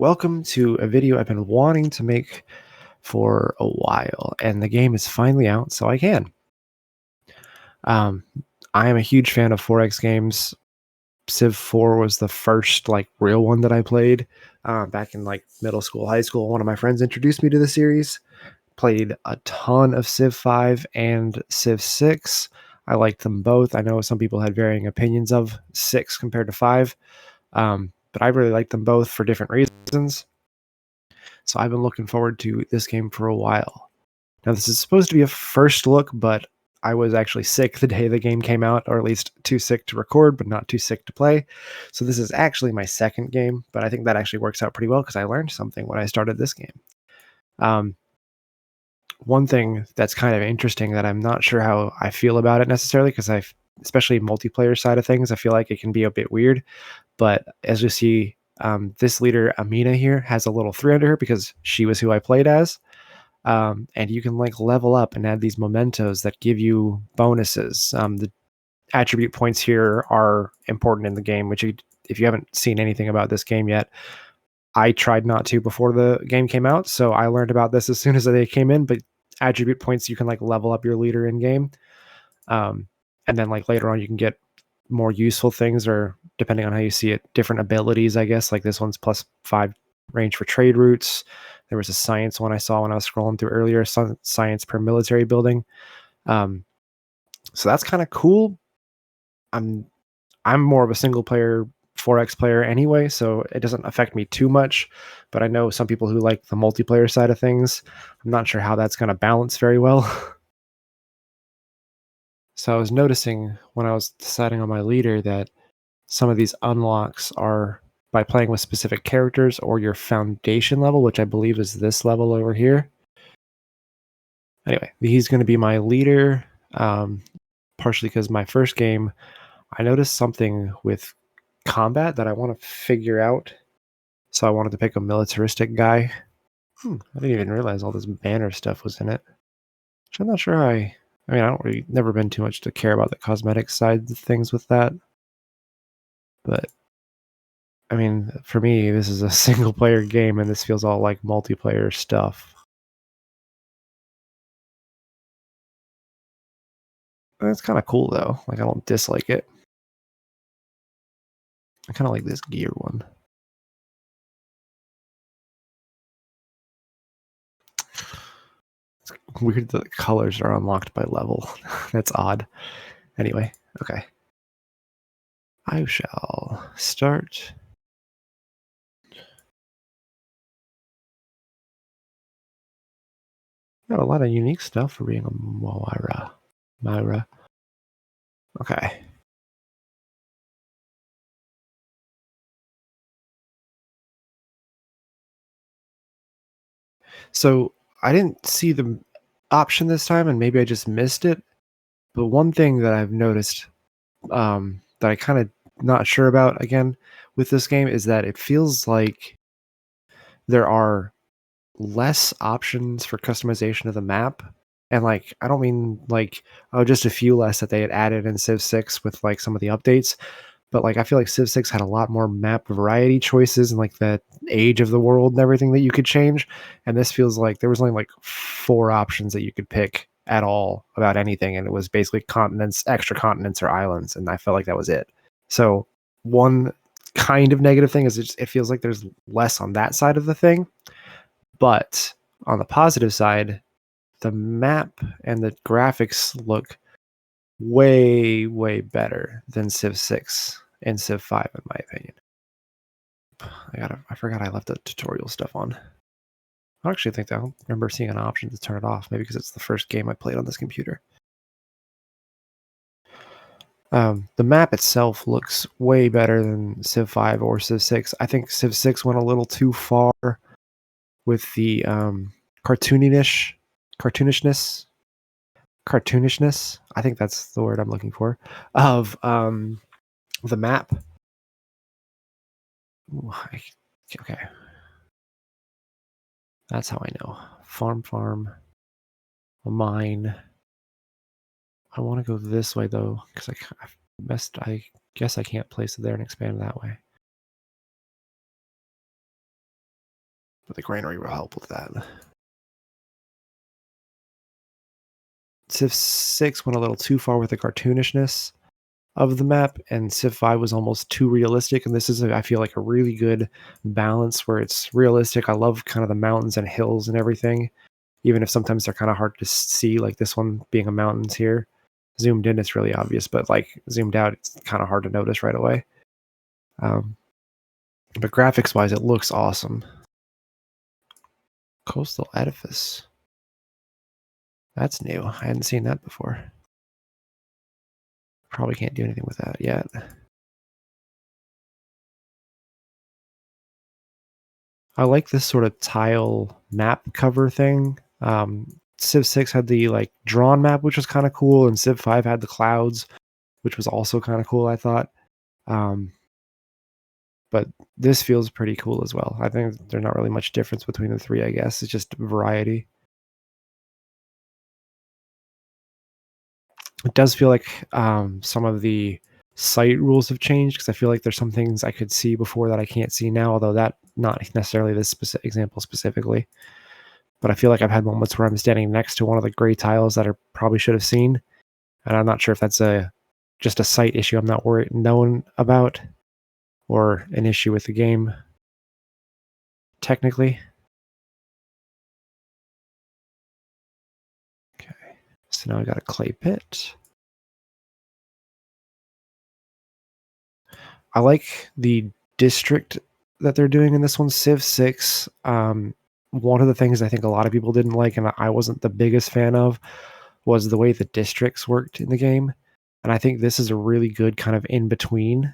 welcome to a video I've been wanting to make for a while, and the game is finally out, so I can. Um, I am a huge fan of 4X games. Civ 4 was the first real one that I played back in middle school, high school. One of my friends introduced me to the series. Played a ton of Civ 5 and Civ 6. I liked them both. I know some people had varying opinions of 6 compared to 5, but I really liked them both for different reasons. So I've been looking forward to this game for a while. Now, this is supposed to be a first look, but I was actually sick the day the game came out, or at least too sick to record, but not too sick to play. So this is actually my second game, but I think that actually works out pretty well because I learned something when I started this game. Um, One thing that's kind of interesting that I'm not sure how I feel about it necessarily, because especially multiplayer side of things, I feel like it can be a bit weird. But as you see, this leader Amina here has a little 3 under her because she was who I played as. And you can level up and add these mementos that give you bonuses. The attribute points here are important in the game, which if you haven't seen anything about this game yet, I tried not to before the game came out, so I learned about this as soon as they came in. But attribute points, you can level up your leader in game, um, and then later on you can get more useful things, or depending on how you see it, different abilities. I guess this one's +5 range for trade routes. There was a science one I saw when I was scrolling through earlier, science per military building. Um, so that's kind of cool. I'm I'm more of a single player 4X player anyway, so it doesn't affect me too much. But I know some people who like the multiplayer side of things. I'm not sure how that's going to balance very well. So I was noticing when I was deciding on my leader that some of these unlocks are by playing with specific characters or your foundation level, which I believe is this level over here. Anyway, he's going to be my leader, partially because my first game, I noticed something with combat that I want to figure out. So I wanted to pick a militaristic guy. I didn't even realize all this banner stuff was in it. Which I'm not sure I mean, I don't really, never been too much to care about the cosmetic side of things with that. But I mean, for me, this is a single player game and this feels all like multiplayer stuff. It's kind of cool though. I don't dislike it. I kind of like this gear one. It's weird that the colors are unlocked by level. That's odd. Anyway, okay. I shall start. Got a lot of unique stuff for being a Moira. Myra. Okay. So I didn't see the option this time, and maybe I just missed it. But one thing that I've noticed, that I kind of not sure about again with this game is that it feels like there are less options for customization of the map. And I don't mean oh, just a few less that they had added in Civ 6 with some of the updates. But I feel like Civ 6 had a lot more map variety choices and the age of the world and everything that you could change. And this feels like there was only 4 options that you could pick at all about anything, and it was basically continents, extra continents or islands, and I felt like that was it. So one kind of negative thing is it feels like there's less on that side of the thing. But on the positive side, the map and the graphics look way, way better than Civ 6 and Civ 5, in my opinion. I forgot I left the tutorial stuff on. I actually think that I don't remember seeing an option to turn it off, maybe because it's the first game I played on this computer. The map itself looks way better than Civ 5 or Civ 6. I think Civ 6 went a little too far with the cartoonishness. Cartoonishness. I think that's the word I'm looking for of the map. Ooh, okay, that's how I know. Farm, a mine. I want to go this way though, because I guess I can't place it there and expand that way. But the granary will help with that. Civ 6 went a little too far with the cartoonishness of the map, and Civ 5 was almost too realistic. And this is, I feel like, a really good balance where it's realistic. I love kind of the mountains and hills and everything, even if sometimes they're kind of hard to see, like this one being a mountains here. Zoomed in, it's really obvious, but like zoomed out, it's kind of hard to notice right away. Um, but graphics wise, it looks awesome. Coastal edifice. That's new. I hadn't seen that before. Probably can't do anything with that yet. I like this sort of tile map cover thing. Civ 6 had the like drawn map, which was kind of cool, and Civ 5 had the clouds, which was also kind of cool, I thought. Um, but this feels pretty cool as well. I think there's not really much difference between the three, I guess. It's just variety. It does feel like some of the site rules have changed because I feel like there's some things I could see before that I can't see now, although that not necessarily this example specifically. But I feel like I've had moments where I'm standing next to one of the gray tiles that I probably should have seen, and I'm not sure if that's just a site issue I'm not known about, or an issue with the game technically. Okay, so now I got a clay pit. I like the district that they're doing in this one, Civ 6. One of the things I think a lot of people didn't like, and I wasn't the biggest fan of, was the way the districts worked in the game. And I think this is a really good kind of in between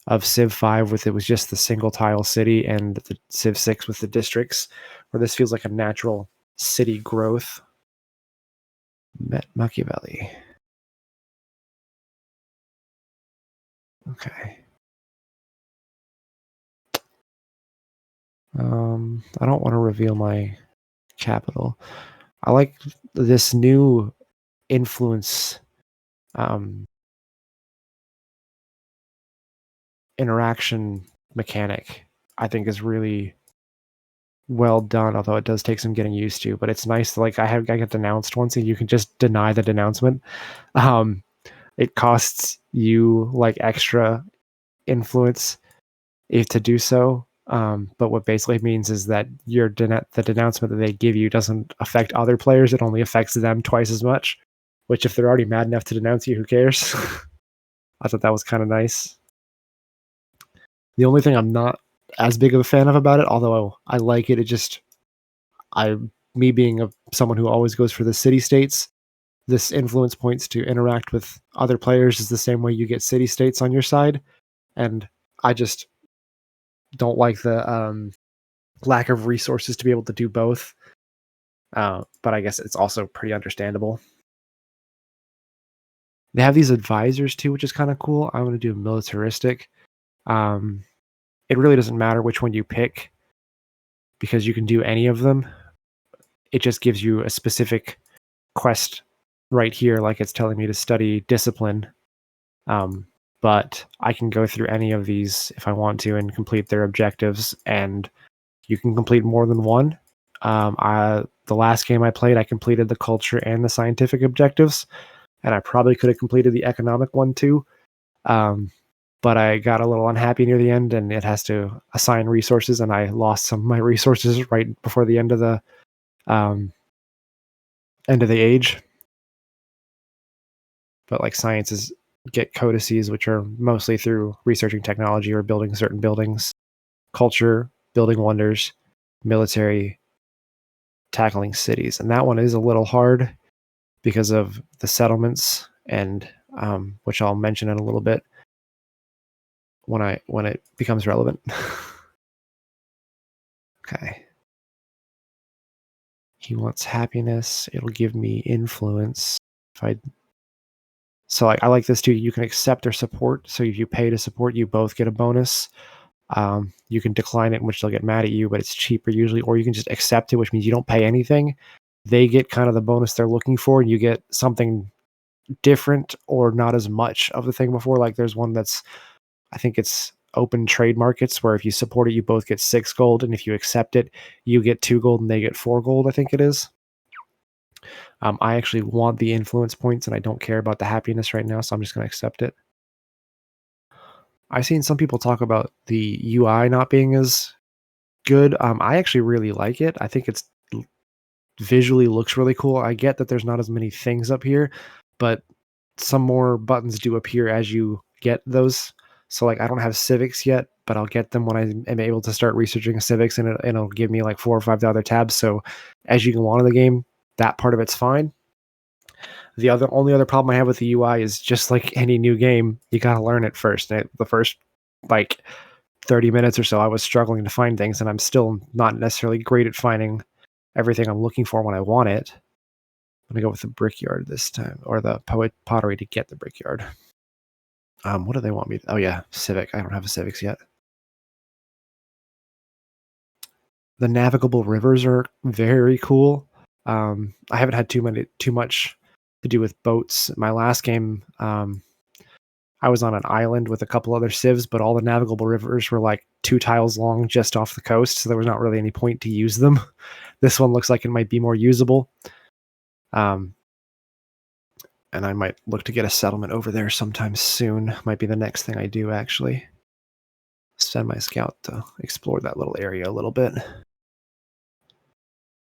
of Civ 5 with it was just the single tile city, and the Civ 6 with the districts, where this feels like a natural city growth. Met Machiavelli. Okay. I don't want to reveal my capital. I like this new influence interaction mechanic. I think is really well done, although it does take some getting used to. But it's nice. Like I get denounced once, and you can just deny the denouncement. Um, it costs you like extra influence if to do so. But what basically means is that the denouncement that they give you doesn't affect other players. It only affects them twice as much. Which, if they're already mad enough to denounce you, who cares? I thought that was kind of nice. The only thing I'm not as big of a fan of about it, although I like it, me being someone who always goes for the city states, this influence points to interact with other players is the same way you get city states on your side, and I just don't like the lack of resources to be able to do both. But I guess it's also pretty understandable. They have these advisors too, which is kind of cool. I'm going to do militaristic. It really doesn't matter which one you pick because you can do any of them. It just gives you a specific quest right here, like it's telling me to study discipline. But I can go through any of these if I want to and complete their objectives, and you can complete more than one. The last game I played, I completed the culture and the scientific objectives, and I probably could have completed the economic one too. But I got a little unhappy near the end, and it has to assign resources, and I lost some of my resources right before the end of the age. But like sciences get codices, which are mostly through researching technology or building certain buildings. Culture, building wonders. Military, tackling cities. And that one is a little hard because of the settlements, and which I'll mention in a little bit when it becomes relevant. Okay. He wants happiness. It'll give me influence. So I like this too. You can accept or support. So if you pay to support, you both get a bonus. You can decline it, in which they'll get mad at you, but it's cheaper usually. Or you can just accept it, which means you don't pay anything. They get kind of the bonus they're looking for, and you get something different or not as much of the thing before. Like there's one that's, I think it's open trade markets where if you support it, you both get 6 gold, and if you accept it, you get 2 gold and they get 4 gold, I think it is. I actually want the influence points and I don't care about the happiness right now, so I'm just going to accept it. I've seen some people talk about the UI not being as good. I actually really like it. I think it's visually looks really cool. I get that there's not as many things up here, but some more buttons do appear as you get those. So like I don't have civics yet, but I'll get them when I am able to start researching civics, and it'll give me like 4 or 5 other tabs. So as you go on in the game, that part of it's fine. The only other problem I have with the UI is just like any new game, you gotta learn it first. And the first like 30 minutes or so, I was struggling to find things, and I'm still not necessarily great at finding everything I'm looking for when I want it. I'm gonna go with the brickyard this time, or the pottery to get the brickyard. What do they want me? Oh yeah, civic. I don't have a civics yet. The navigable rivers are very cool. I haven't had too much to do with boats. My last game, I was on an island with a couple other civs, but all the navigable rivers were like 2 tiles long just off the coast, so there was not really any point to use them. This one looks like it might be more usable. Um, and I might look to get a settlement over there sometime soon. Might be the next thing I do, actually. Send my scout to explore that little area a little bit.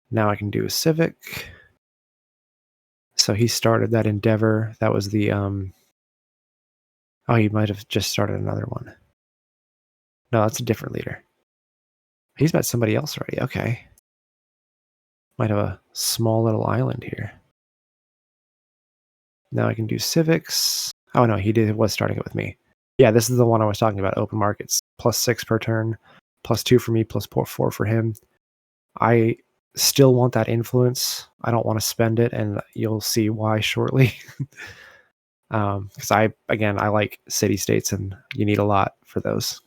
Now I can do a civic. So he started that endeavor. That was the oh, he might have just started another one. No, that's a different leader. He's met somebody else already. Okay. Might have a small little island here. Now I can do civics. Oh no, was starting it with me. Yeah, this is the one I was talking about, open markets. +6 per turn, +2 for me, +4 for him. I still want that influence. I don't want to spend it, and you'll see why shortly. Because I like city states, and you need a lot for those.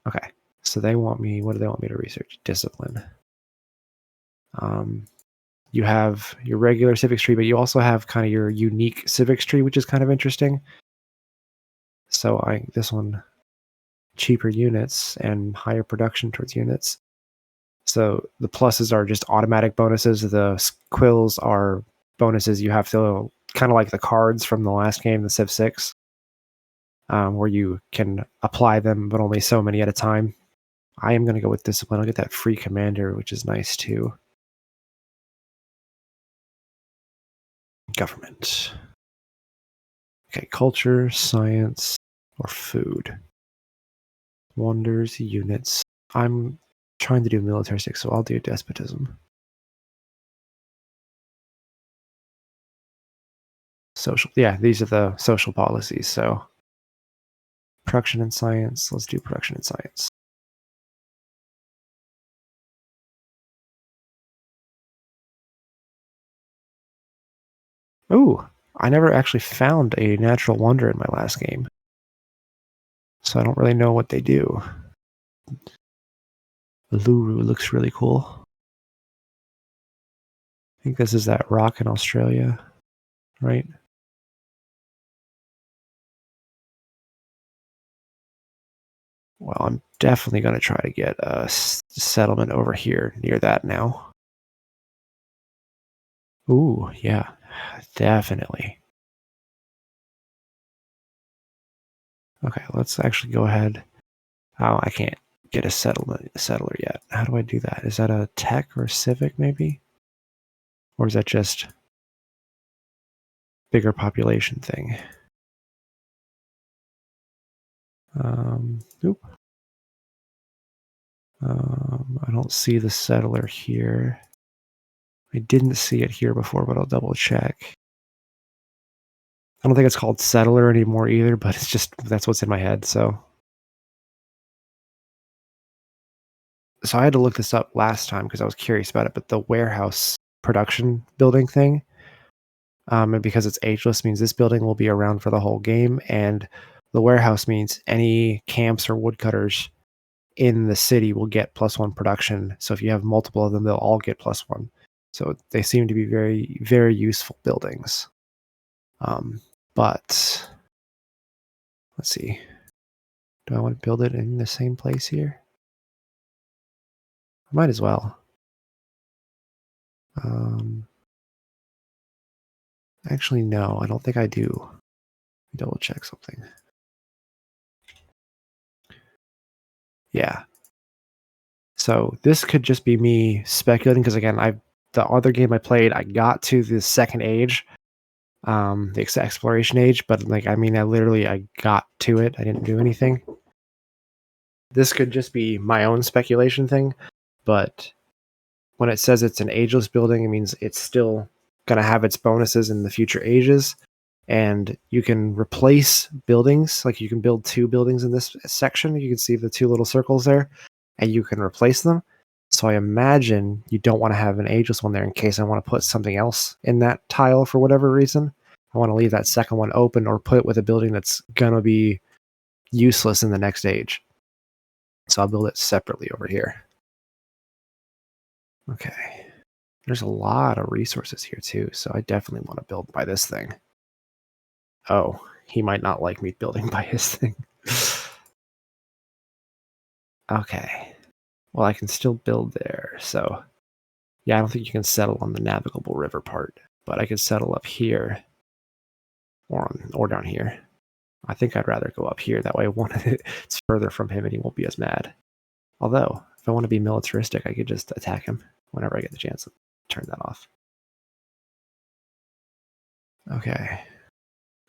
Okay, so they want me. What do they want me to research? Discipline. You have your regular civics tree, but you also have kind of your unique civics tree, which is kind of interesting. So this one, cheaper units and higher production towards units. So the pluses are just automatic bonuses. The quills are bonuses you have to, kind of like the cards from the last game, the Civ 6, where you can apply them, but only so many at a time. I am going to go with discipline. I'll get that free commander, which is nice too. Government. Okay, culture, science, or food. Wonders, units. I'm trying to do militaristic, so I'll do despotism. Social. Yeah, these are the social policies. So production and science. Let's do production and science. Ooh, I never actually found a natural wonder in my last game. So I don't really know what they do. Uluru looks really cool. I think this is that rock in Australia, right? Well, I'm definitely going to try to get a settlement over here near that now. Ooh, yeah, definitely. Okay, let's actually go ahead. Oh, I can't get a settler yet. How do I do that? Is that a tech or a civic maybe? Or is that just bigger population thing? Oop. I don't see the settler here. I didn't see it here before, but I'll double check. I don't think it's called settler anymore either, but it's just that's what's in my head. So I had to look this up last time because I was curious about it. But the warehouse production building thing, and because it's ageless, means this building will be around for the whole game, and the warehouse means any camps or woodcutters in the city will get +1 production. So if you have multiple of them, they'll all get +1. So they seem to be very, very useful buildings. But let's see. Do I want to build it in the same place here? I might as well. Um, Actually, no, I don't think I do. Double check something. Yeah. So this could just be me speculating because again, the other game I played, I got to the second age, the exploration age, but like I got to it. I didn't do anything. This could just be my own speculation thing, but when it says it's an ageless building, it means it's still gonna have its bonuses in the future ages. And you can replace buildings, like you can build two buildings in this section. You can see the two little circles there, and you can replace them. So I imagine you don't want to have an ageless one there in case I want to put something else in that tile for whatever reason. I want to leave that second one open or put it with a building that's gonna be useless in the next age. So I'll build it separately over here. Okay. There's a lot of resources here too, so I definitely want to build by this thing. Oh, he might not like me building by his thing. Okay. Well, I can still build there, so yeah, I don't think you can settle on the navigable river part, but I could settle up here or down here. I think I'd rather go up here. That way, it's further from him, and he won't be as mad. Although, if I want to be militaristic, I could just attack him whenever I get the chance to turn that off. Okay.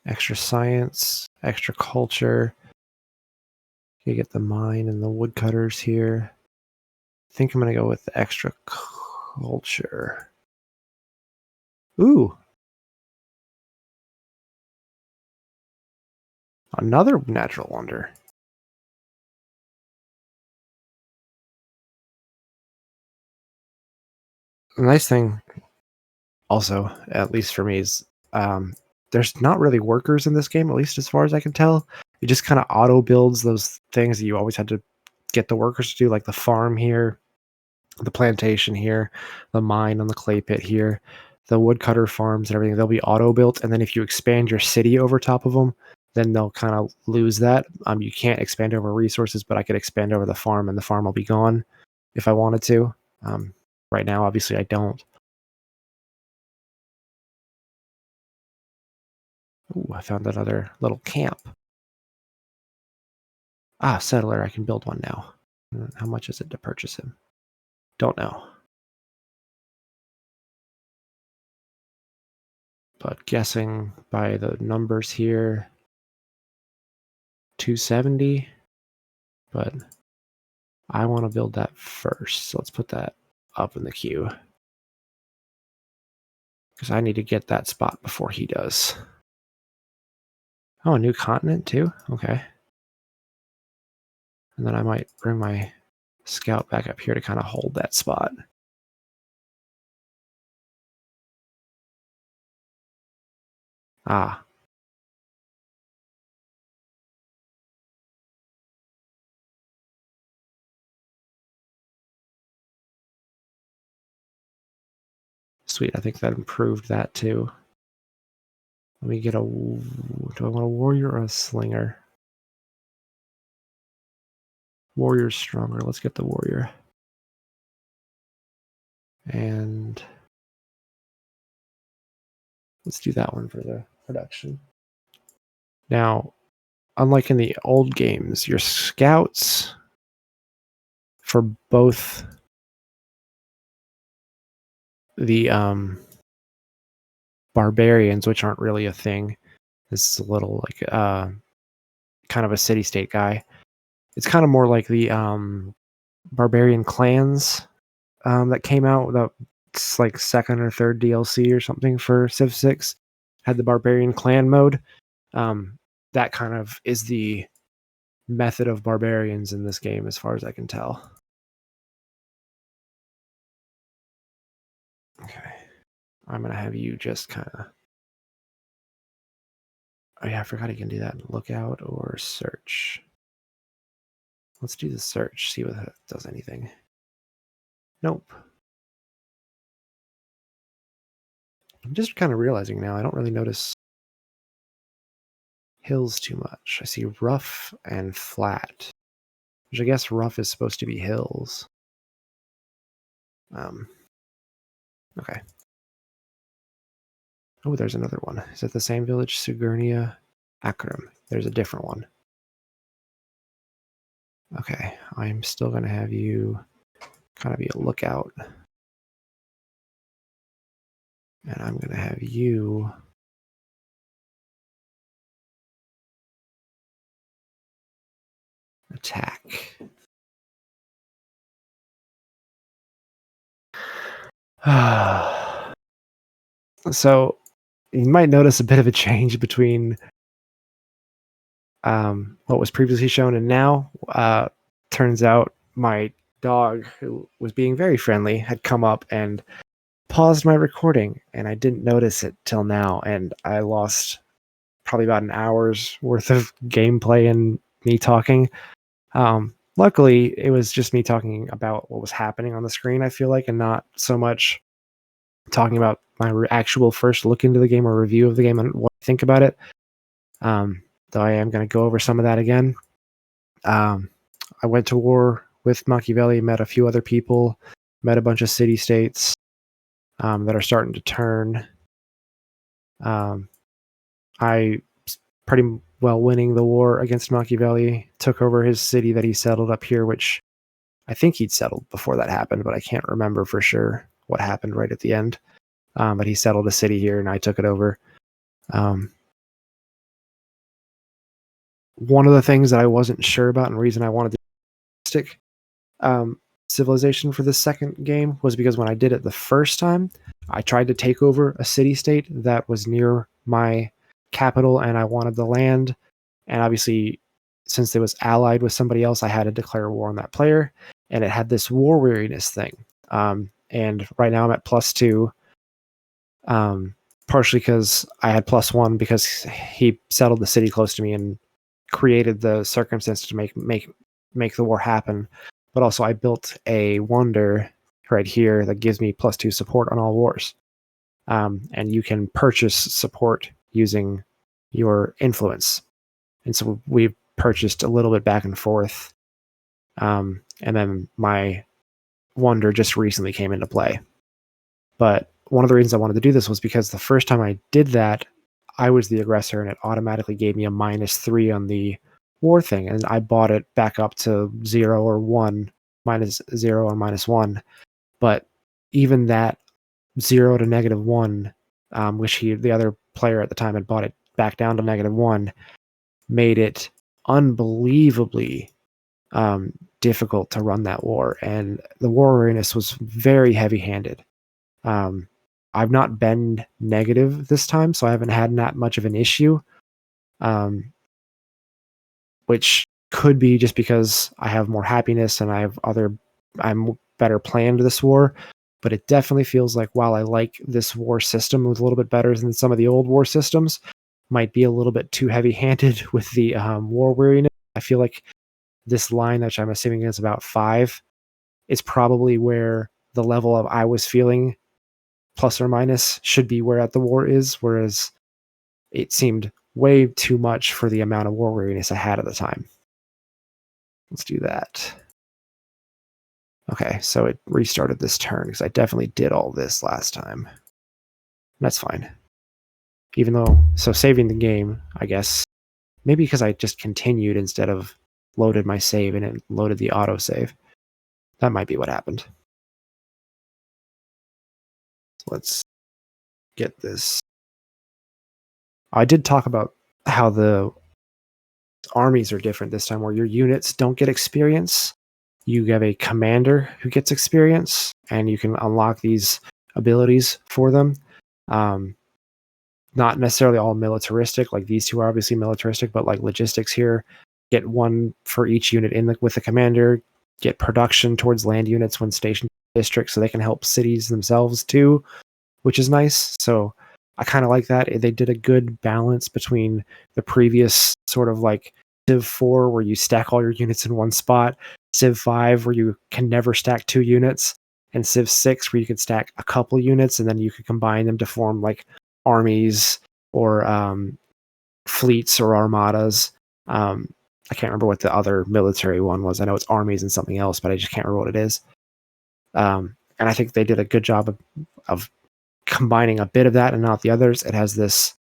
Extra science, extra culture. You get the mine and the woodcutters here. I think I'm going to go with the extra culture. Ooh. Another natural wonder. The nice thing, also, at least for me, is there's not really workers in this game, at least as far as I can tell. It just kind of auto builds those things that you always had to get the workers to do, like the farm here, the plantation here, the mine on the clay pit here, the woodcutter farms and everything. They'll be auto built, and then if you expand your city over top of them, then they'll kind of lose that. You can't expand over resources, but I could expand over the farm, and the farm will be gone if I wanted to. Um, right now, obviously, I don't. Ooh, I found another little camp. Ah, settler. I can build one now. How much is it to purchase him? Don't know. But guessing by the numbers here, 270. But I want to build that first. So let's put that up in the queue. Because I need to get that spot before he does. Oh, a new continent too? Okay. And then I might bring my scout back up here to kind of hold that spot. Ah. Sweet, I think that improved that too. Let me get a... Do I want a warrior or a slinger? Warrior's stronger. Let's get the warrior. And let's do that one for the production. Now, unlike in the old games, your scouts for both the barbarians, which aren't really a thing. This is a little like kind of a city state guy. It's kind of more like the barbarian clans that came out. It's like second or third DLC or something for Civ 6. Had the barbarian clan mode. That kind of is the method of barbarians in this game, as far as I can tell. Okay, I'm gonna have you just kind of. Oh yeah, I forgot you can do that in lookout or search. Let's do the search, see if that does anything. Nope. I'm just kind of realizing now I don't really notice hills too much. I see rough and flat, which I guess rough is supposed to be hills. Um, okay. Oh, there's another one. Is it the same village? Sugernia Akram. There's a different one. Okay, I'm still going to have you kind of be a lookout. And I'm going to have you attack. So you might notice a bit of a change between what was previously shown and now. Turns out my dog, who was being very friendly, had come up and paused my recording, and I didn't notice it till now, and I lost probably about an hour's worth of gameplay and me talking. Luckily, it was just me talking about what was happening on the screen, I feel like, and not so much talking about my actual first look into the game or review of the game and what I think about it. Though I am going to go over some of that again. I went to war with Machiavelli, met a few other people, met a bunch of city-states that are starting to turn. I pretty well winning the war against Machiavelli, took over his city that he settled up here, which I think he'd settled before that happened, but I can't remember for sure what happened right at the end. But he settled a city here and I took it over. One of the things that I wasn't sure about and reason I wanted to stick civilization for the second game was because when I did it the first time, I tried to take over a city-state that was near my capital and I wanted the land. And obviously, since it was allied with somebody else, I had to declare war on that player. And it had this war weariness thing. And right now I'm at +2. Partially because I had +1 because he settled the city close to me and created the circumstance to make the war happen. But also I built a wonder right here that gives me +2 support on all wars. And you can purchase support using your influence. And so we purchased a little bit back and forth. And then my wonder just recently came into play. But one of the reasons I wanted to do this was because the first time I did that, I was the aggressor and it automatically gave me a -3 on the war thing. And I bought it back up to 0 or 1, -0 or -1. But even that 0 to -1, which the other player at the time had bought it back down to -1, made it unbelievably difficult to run that war. And the war weariness was very heavy-handed. I've not been negative this time, so I haven't had that much of an issue, which could be just because I have more happiness and I'm better planned this war. But it definitely feels like while I like this war system, it was a little bit better than some of the old war systems, might be a little bit too heavy-handed with the war weariness. I feel like this line, which I'm assuming is about 5, is probably where the level of I was feeling plus or minus should be where at the war is, whereas it seemed way too much for the amount of war weariness I had at the time. Let's do that. Okay, so it restarted this turn because I definitely did all this last time. That's fine. Even though, so saving the game, I guess, maybe because I just continued instead of loaded my save and it loaded the autosave. That might be what happened. So let's get this. I did talk about how the armies are different this time, where your units don't get experience. You have a commander who gets experience, and you can unlock these abilities for them. Not necessarily all militaristic, like these two are obviously militaristic, but like logistics here, get one for each unit with the commander, get production towards land units when stationed in districts so they can help cities themselves too, which is nice. So I kind of like that. They did a good balance between the previous sort of like Civ 4 where you stack all your units in one spot, Civ 5 where you can never stack 2 units, and Civ 6 where you could stack a couple units and then you could combine them to form like armies or fleets or armadas. I can't remember what the other military one was. I know it's armies and something else, but I just can't remember what it is. And I think they did a good job of combining a bit of that and not the others. It has this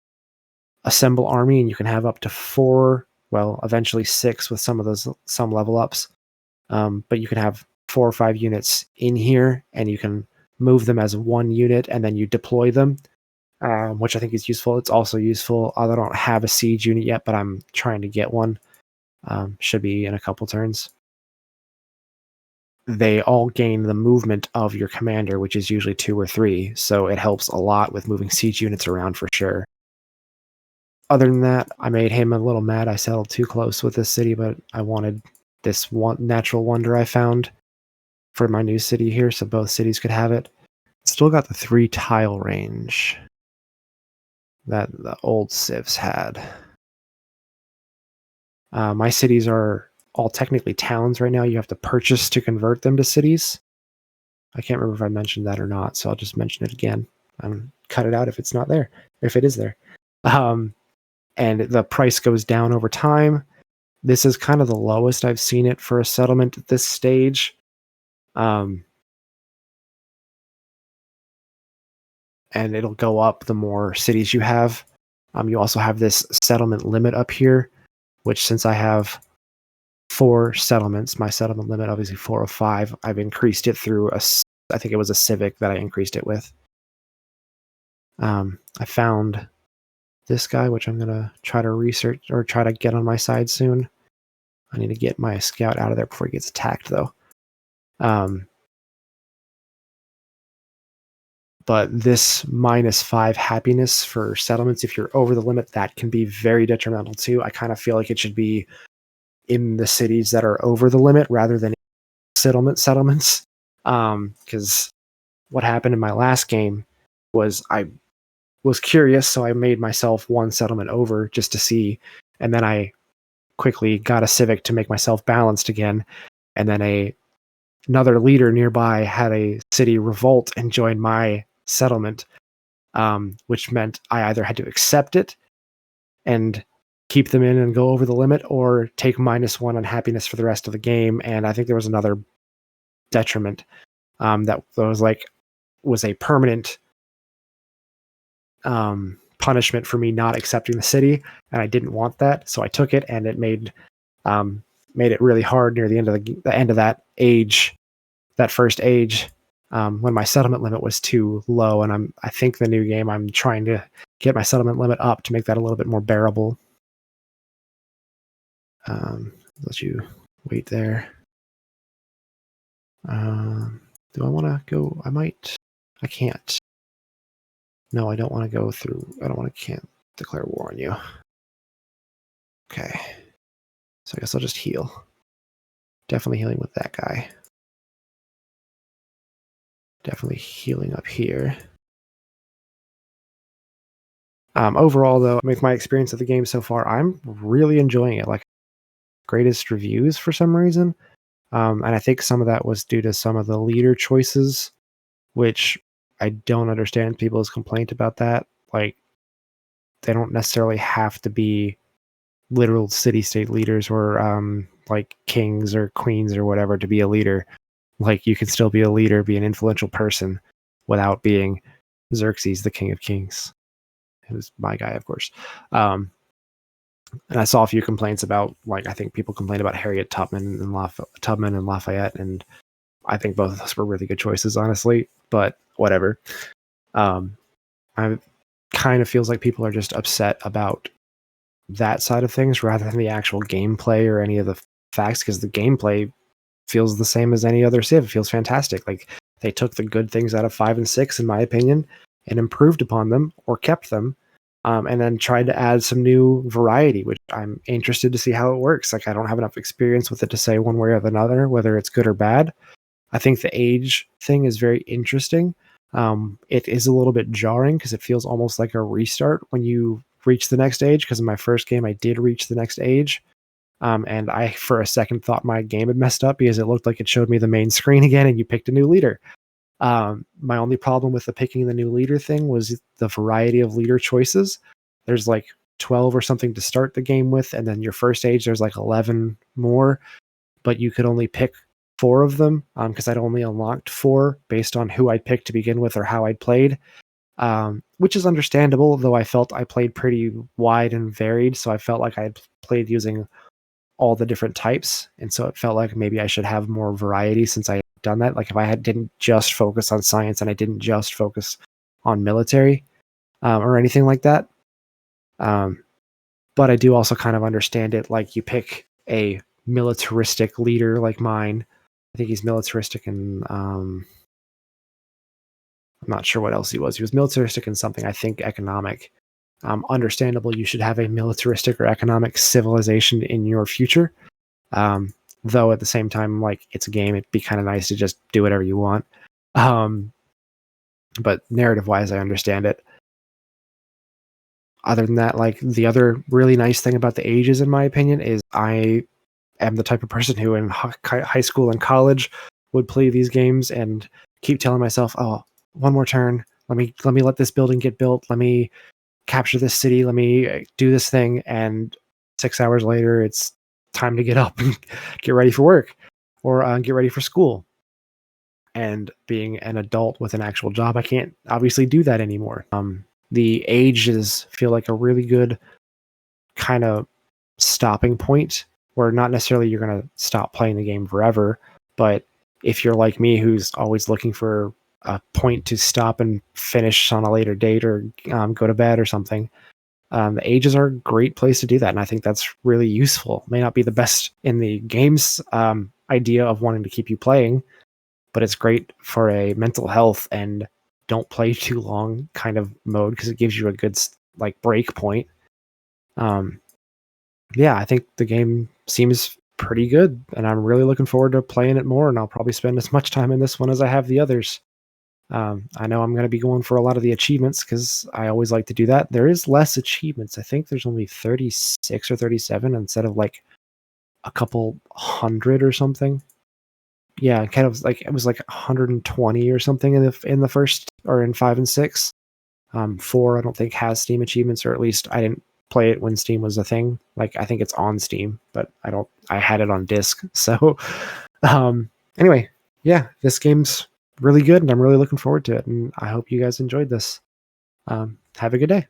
assemble army, and you can have up to 4, well, eventually 6 with some level ups. But you can have 4 or 5 units in here, and you can move them as one unit, and then you deploy them, which I think is useful. It's also useful. I don't have a siege unit yet, but I'm trying to get one. Should be in a couple turns. They all gain the movement of your commander, which is usually 2 or 3, so it helps a lot with moving siege units around for sure. Other than that, I made him a little mad. I settled too close with this city, but I wanted this one natural wonder I found for my new city here, so both cities could have it. Still got the 3 tile range that the old civs had. My cities are all technically towns right now. You have to purchase to convert them to cities. I can't remember if I mentioned that or not, so I'll just mention it again. Cut it out if it's not there, if it is there. And the price goes down over time. This is kind of the lowest I've seen it for a settlement at this stage. And it'll go up the more cities you have. You also have this settlement limit up here, which since I have 4 settlements, my settlement limit obviously 4 of 5, I've increased it through I think it was a civic that I increased it with. I found this guy, which I'm gonna try to research or try to get on my side soon. I need to get my scout out of there before he gets attacked, though. But this -5 happiness for settlements, if you're over the limit, that can be very detrimental too. I kind of feel like it should be in the cities that are over the limit rather than settlements. Because what happened in my last game was I was curious, so I made myself 1 settlement over just to see, and then I quickly got a civic to make myself balanced again, and then another leader nearby had a city revolt and joined my settlement, which meant I either had to accept it and keep them in and go over the limit, or take -1 on happiness for the rest of the game. And I think there was another detriment that was a permanent punishment for me not accepting the city, and I didn't want that, so I took it, and it made it really hard near the end of the end of that age, that first age, when my settlement limit was too low. And I think the new game I'm trying to get my settlement limit up to make that a little bit more bearable. Let you wait there. Do I want to go? I can't. No, I don't want to go through. Can't declare war on you. Okay. So I guess I'll just heal. Definitely healing with that guy. Definitely healing up here. Overall, though, with my experience of the game so far, I'm really enjoying it. Like, greatest reviews for some reason. And I think some of that was due to some of the leader choices, which I don't understand people's complaint about that. Like, they don't necessarily have to be literal city-state leaders or like kings or queens or whatever to be a leader. Like, you can still be a leader, be an influential person without being Xerxes, the King of Kings. Who's my guy, of course. And I saw a few complaints about, like, I think people complained about Harriet Tubman and Lafayette, and I think both of those were really good choices, honestly. But whatever. I kind of feels like people are just upset about that side of things rather than the actual gameplay or any of the facts, because the gameplay feels the same as any other Civ. It feels fantastic. Like, they took the good things out of 5 and 6, in my opinion, and improved upon them or kept them, and then tried to add some new variety, which I'm interested to see how it works. Like, I don't have enough experience with it to say one way or another whether it's good or bad. I think the age thing is very interesting. It is a little bit jarring because it feels almost like a restart when you reach the next age, because in my first game I did reach the next age. And I, for a second, thought my game had messed up because it looked like it showed me the main screen again and you picked a new leader. My only problem with the picking the new leader thing was the variety of leader choices. There's like 12 or something to start the game with, and then your first age there's like 11 more, but you could only pick 4 of them, because I'd only unlocked 4 based on who I picked to begin with or how I'd played, which is understandable, though I felt I played pretty wide and varied, so I felt like I had played using all the different types, and so it felt like maybe I should have more variety since I had done that. Like if I didn't just focus on science and I didn't just focus on military, or anything like that. Um, but I do also kind of understand it. Like you pick a militaristic leader like mine. I think he's militaristic and I'm not sure what else he was. He was militaristic and something, I think economic. Understandable, you should have a militaristic or economic civilization in your future. Though at the same time, like it's a game, it'd be kind of nice to just do whatever you want. Um, but narrative wise, I understand it. Other than that, like the other really nice thing about the ages, in my opinion, is I am the type of person who in high school and college would play these games and keep telling myself, "Oh, one more turn. Let me let this building get built. Let me capture this city. Let me do this thing." And 6 hours later, it's time to get up and get ready for work or get ready for school. And being an adult with an actual job, I can't obviously do that anymore. The ages feel like a really good kind of stopping point where not necessarily you're going to stop playing the game forever, but if you're like me who's always looking for a point to stop and finish on a later date or go to bed or something, the ages are a great place to do that, and I think that's really useful. May not be the best in the game's idea of wanting to keep you playing, but it's great for a mental health and don't play too long kind of mode because it gives you a good like break point. Um, yeah, I think the game seems pretty good, and I'm really looking forward to playing it more. And I'll probably spend as much time in this one as I have the others. I know I'm going to be going for a lot of the achievements because I always like to do that. There is less achievements. I think there's only 36 or 37 instead of like a couple hundred or something. Yeah, kind of like it was like 120 or something in the first or in 5 and 6. 4 I don't think has Steam achievements, or at least I didn't play it when Steam was a thing. Like I think it's on Steam, but I had it on disc. So anyway, yeah, this game's really good and I'm really looking forward to it, and I hope you guys enjoyed this. Have a good day.